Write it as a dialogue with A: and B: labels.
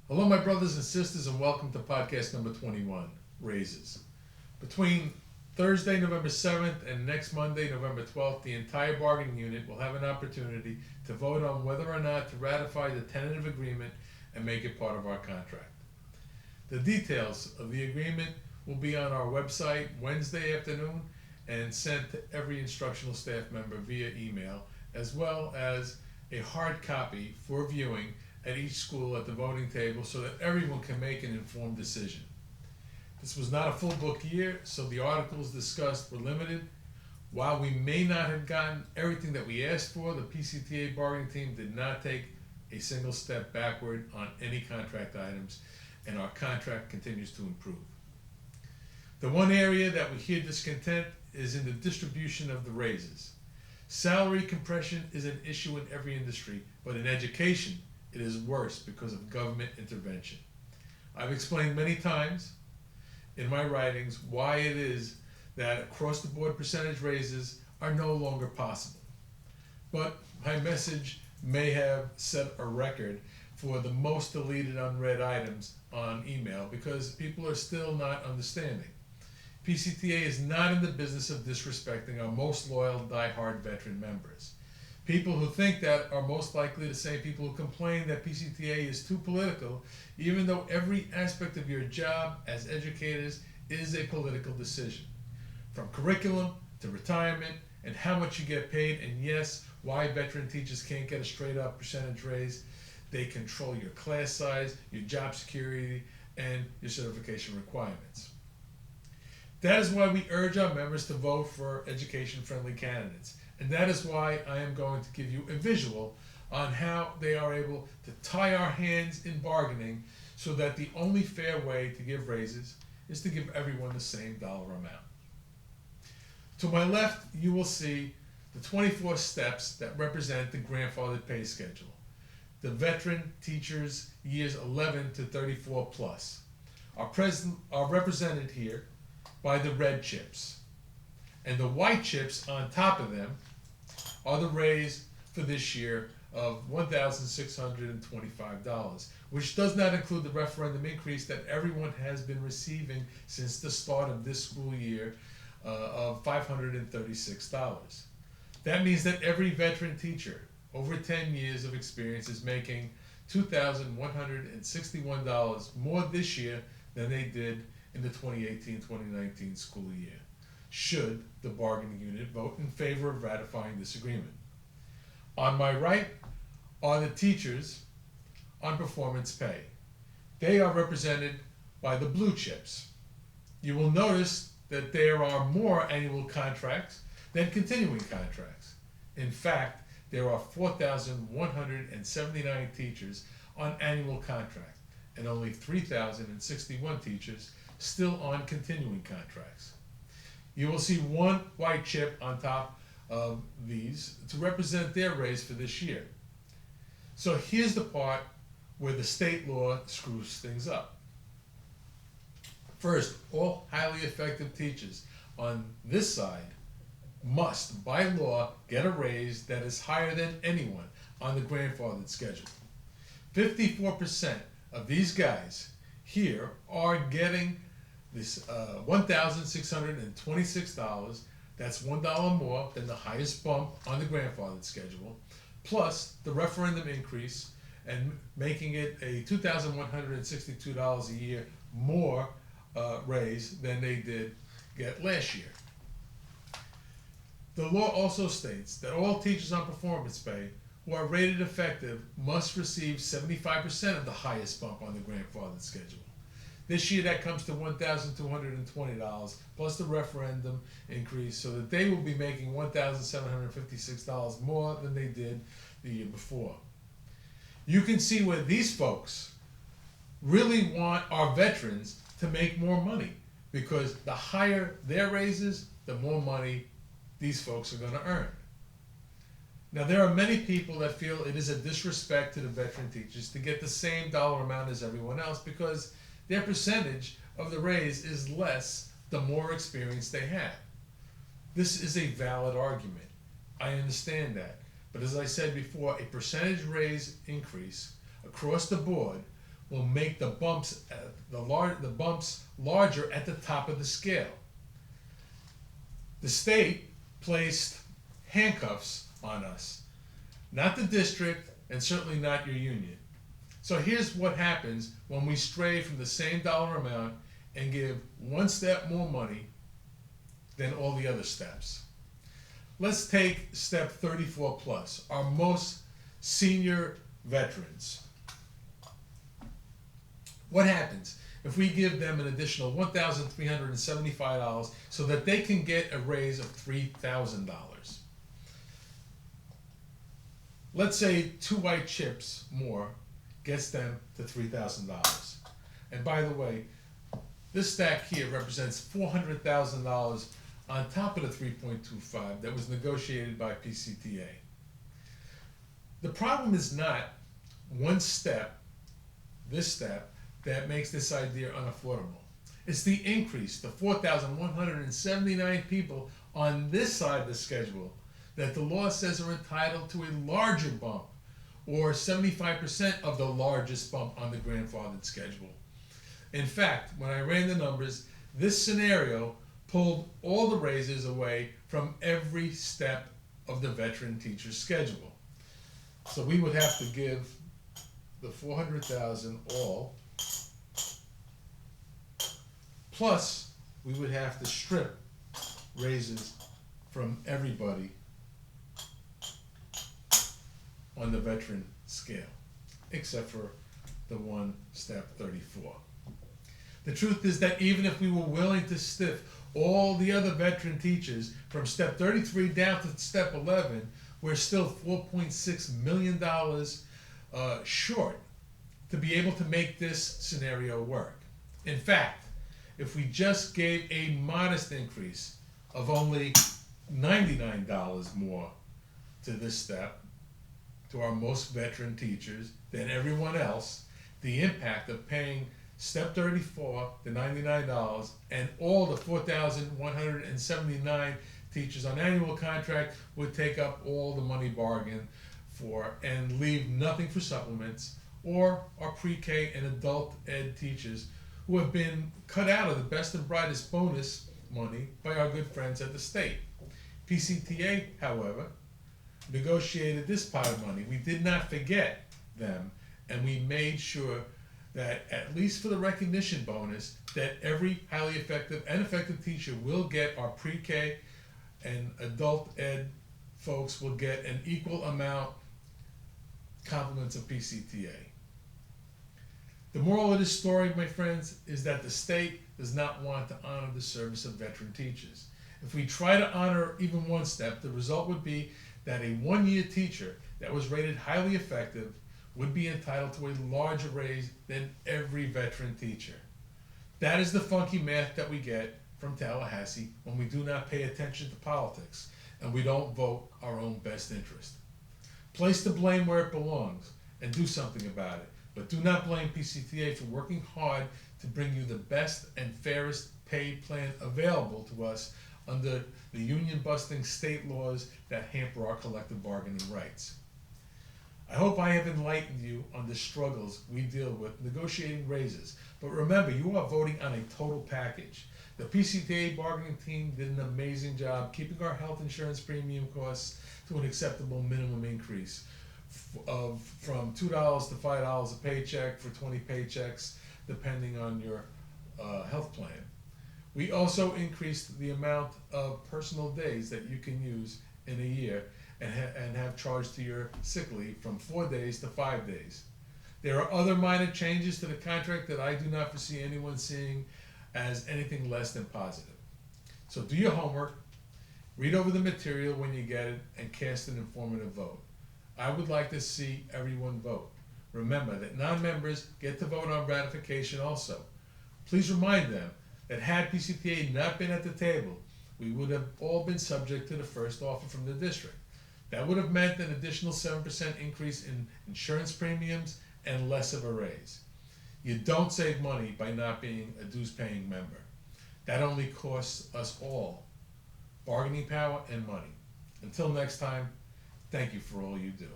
A: Hello, my brothers and sisters, and welcome to podcast number 21, Raises. Between Thursday, November 7th, and next Monday, November 12th, the entire bargaining unit will have an opportunity to vote on whether or not to ratify the tentative agreement and make it part of our contract. The details of the agreement will be on our website Wednesday afternoon and sent to every instructional staff member via email, as well as a hard copy for viewing at each school at the voting table so that everyone can make an informed decision. This was not a full book year, so the articles discussed were limited. While we may not have gotten everything that we asked for, the PCTA bargaining team did not take a single step backward on any contract items, and our contract continues to improve. The one area that we hear discontent is in the distribution of the raises. Salary compression is an issue in every industry, but in education, it is worse because of government intervention. I've explained many times in my writings why it is that across the board percentage raises are no longer possible. But my message may have set a record for the most deleted unread items on email because people are still not understanding. PCTA is not in the business of disrespecting our most loyal, die-hard veteran members. People who think that are most likely the same people who complain that PCTA is too political, even though every aspect of your job as educators is a political decision. From curriculum to retirement and how much you get paid, and yes, why veteran teachers can't get a straight up percentage raise. They control your class size, your job security, and your certification requirements. That is why we urge our members to vote for education-friendly candidates. And that is why I am going to give you a visual on how they are able to tie our hands in bargaining so that the only fair way to give raises is to give everyone the same dollar amount. To my left, you will see the 24 steps that represent the grandfathered pay schedule. The veteran teachers years 11 to 34 plus are represented here by the red chips. And the white chips on top of them are the raise for this year of $1,625, which does not include the referendum increase that everyone has been receiving since the start of this school year of $536. That means that every veteran teacher over 10 years of experience is making $2,161 more this year than they did in the 2018-2019 school year, should the bargaining unit vote in favor of ratifying this agreement. On my right are the teachers on performance pay. They are represented by the blue chips. You will notice that there are more annual contracts than continuing contracts. In fact, there are 4,179 teachers on annual contract and only 3,061 teachers still on continuing contracts. You will see one white chip on top of these to represent their raise for this year. So here's the part where the state law screws things up. First, all highly effective teachers on this side must, by law, get a raise that is higher than anyone on the grandfathered schedule. 54% of these guys here are getting this $1,626. That's $1 more than the highest bump on the grandfathered schedule, plus the referendum increase and making it a $2,162 a year more raise than they did get last year. The law also states that all teachers on performance pay who are rated effective must receive 75% of the highest bump on the grandfathered schedule. This year that comes to $1,220 plus the referendum increase, so that they will be making $1,756 more than they did the year before. You can see where these folks really want our veterans to make more money, because the higher their raises, the more money these folks are going to earn. Now, there are many people that feel it is a disrespect to the veteran teachers to get the same dollar amount as everyone else because their percentage of the raise is less the more experience they have. This is a valid argument. I understand that. But as I said before, a percentage raise increase across the board will make the bumps larger at the top of the scale. The state placed handcuffs on us, not the district, and certainly not your union. So here's what happens when we stray from the same dollar amount and give one step more money than all the other steps. Let's take step 34 plus, our most senior veterans. What happens if we give them an additional $1,375 so that they can get a raise of $3,000? Let's say 2 white chips more gets them to $3,000. And by the way, this stack here represents $400,000 on top of the 3.25 that was negotiated by PCTA. The problem is not one step, this step, that makes this idea unaffordable. It's the increase, the 4,179 people on this side of the schedule that the law says are entitled to a larger bump, or 75% of the largest bump on the grandfathered schedule. In fact, when I ran the numbers, this scenario pulled all the raises away from every step of the veteran teacher's schedule. So we would have to give the 400,000 all, plus we would have to strip raises from everybody on the veteran scale, except for the one step 34. The truth is that even if we were willing to stiff all the other veteran teachers from step 33 down to step 11, we're still $4.6 million short to be able to make this scenario work. In fact, if we just gave a modest increase of only $99 more to this step, to our most veteran teachers than everyone else, the impact of paying step 34, the $99, and all the 4,179 teachers on annual contract would take up all the money bargained for and leave nothing for supplements or our pre-K and adult ed teachers who have been cut out of the best and brightest bonus money by our good friends at the state. PCTA, however, negotiated this pot of money. We did not forget them, and we made sure that, at least for the recognition bonus, that every highly effective and effective teacher will get our pre-K and adult ed folks will get an equal amount compliments of PCTA. The moral of this story, my friends, is that the state does not want to honor the service of veteran teachers. If we try to honor even one step, the result would be that a one-year teacher that was rated highly effective would be entitled to a larger raise than every veteran teacher. That is the funky math that we get from Tallahassee when we do not pay attention to politics and we don't vote our own best interest. Place the blame where it belongs and do something about it, but do not blame PCTA for working hard to bring you the best and fairest pay plan available to us under the union-busting state laws that hamper our collective bargaining rights. I hope I have enlightened you on the struggles we deal with negotiating raises, but remember, you are voting on a total package. The PCTA bargaining team did an amazing job keeping our health insurance premium costs to an acceptable minimum increase of from $2 to $5 a paycheck for 20 paychecks, depending on your health plan. We also increased the amount of personal days that you can use in a year and have charged to your sick leave from 4 days to 5 days. There are other minor changes to the contract that I do not foresee anyone seeing as anything less than positive. So do your homework, read over the material when you get it, and cast an informative vote. I would like to see everyone vote. Remember that non-members get to vote on ratification also. Please remind them that had PCTA not been at the table, we would have all been subject to the first offer from the district. That would have meant an additional 7% increase in insurance premiums and less of a raise. You don't save money by not being a dues-paying member. That only costs us all bargaining power and money. Until next time, thank you for all you do.